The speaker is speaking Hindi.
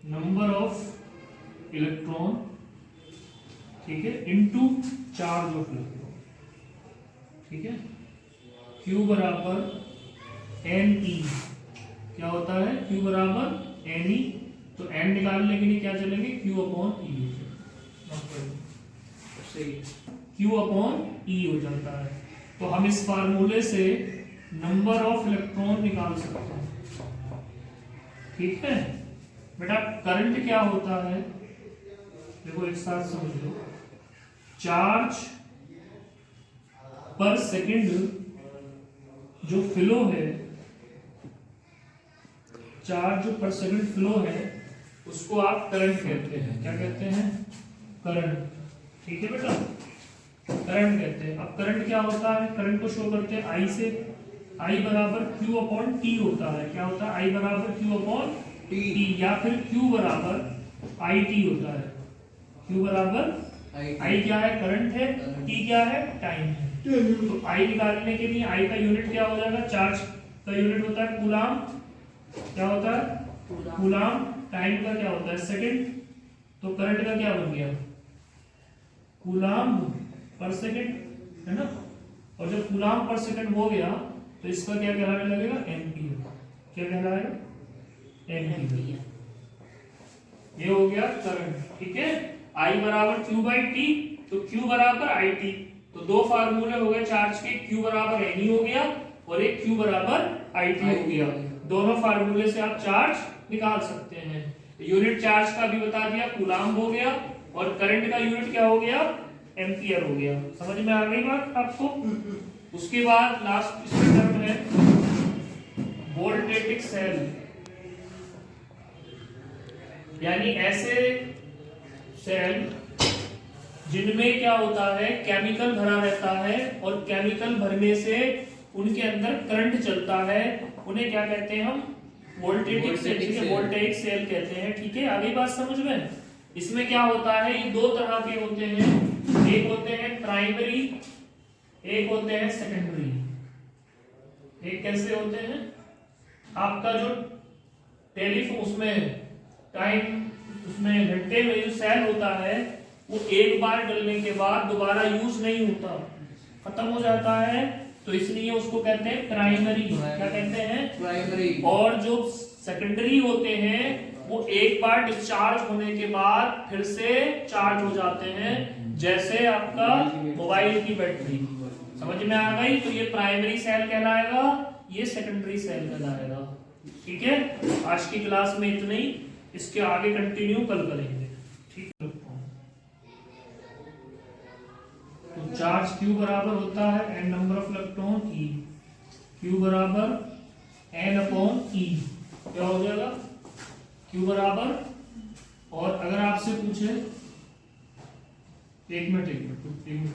नंबर ऑफ इलेक्ट्रॉन, ठीक है, इनटू चार्ज ऑफ इलेक्ट्रॉन, ठीक है। Q बराबर NE, क्या होता है Q बराबर NE, तो N निकालने के लिए क्या चलेंगे Q upon E, Q upon E हो जाता है। तो हम इस फार्मूले से नंबर ऑफ इलेक्ट्रॉन निकाल सकते हैं, ठीक है बेटा। करंट क्या होता है, देखो एक साथ समझ लो, चार्ज पर सेकंड जो फ्लो है, चार्ज जो पर सेकंड फ्लो है उसको आप करंट कहते हैं। क्या कहते हैं? करंट, ठीक है बेटा, करंट कहते हैं। अब करंट क्या होता है, करंट को शो करते हैं आई से। आई बराबर Q अपॉन टी होता है। क्या होता है? आई बराबर Q अपॉन टी, या फिर Q बराबर आई टी होता है। Q बराबर आई क्या है? करंट है। टी क्या है? टाइम है। तो आई निकालने के लिए आई का यूनिट क्या हो जाएगा? चार्ज का यूनिट होता है कूलाम। क्या होता है? कूलाम। टाइम का क्या होता है? सेकंड। तो करंट का क्या बन गया? कूलाम पर सेकंड, है ना। और जब कूलाम पर सेकंड हो गया तो इसका क्या कहलाने लगेगा? एम्पीयर। क्या कहलाएगा? एम्पीयर। ये हो गया करंट, ठीक है। आई बराबर Q बाई टी, तो Q बराबर आई टी। तो दो फार्मूले हो गए चार्ज के, Q बराबर NE हो गया और एक Q बराबर IT हो गया। दोनों फार्मूले से आप चार्ज निकाल सकते हैं। यूनिट चार्ज का भी बता दिया, कूलाम हो गया, और करंट का यूनिट क्या हो गया? एम्पियर हो गया। समझ में आ गई बात आपको? उसके बाद लास्ट टर्म है वोल्टेटिक सेल, यानी ऐसे सेल जिनमें क्या होता है, केमिकल भरा रहता है, और केमिकल भरने से उनके अंदर करंट चलता है। उन्हें क्या कहते हैं हम? वोल्टेटिक सेल, ठीक है, वोल्टेइक सेल कहते हैं, ठीक है। आगे बात समझ में? इसमें क्या होता है, ये दो तरह के होते हैं, एक होते हैं प्राइमरी, एक होते हैं सेकेंडरी। एक कैसे होते हैं? आपका जो टेलीफोन उसमें टाइम, उसमें घंटे में जो सेल होता है वो एक बार डलने के बाद दोबारा यूज नहीं होता, खत्म हो जाता है, तो इसलिए उसको कहते हैं प्राइमरी। क्या कहते हैं? प्राइमरी। और जो सेकेंडरी होते हैं वो एक बार डिस्चार्ज होने के बाद फिर से चार्ज हो जाते हैं, जैसे आपका मोबाइल की बैटरी। समझ में आ गई? तो ये प्राइमरी सेल कहलाएगा, ये सेकेंडरी सेल कहलाएगा, ठीक है। आज की क्लास में इतना ही, इसके आगे कंटिन्यू कल करेंगे, ठीक है। तो चार्ज Q बराबर होता है n number of electron E, Q बराबर n अपॉन E। क्या हो जाएगा? Q बराबर, और अगर आपसे पूछे, एक मिनट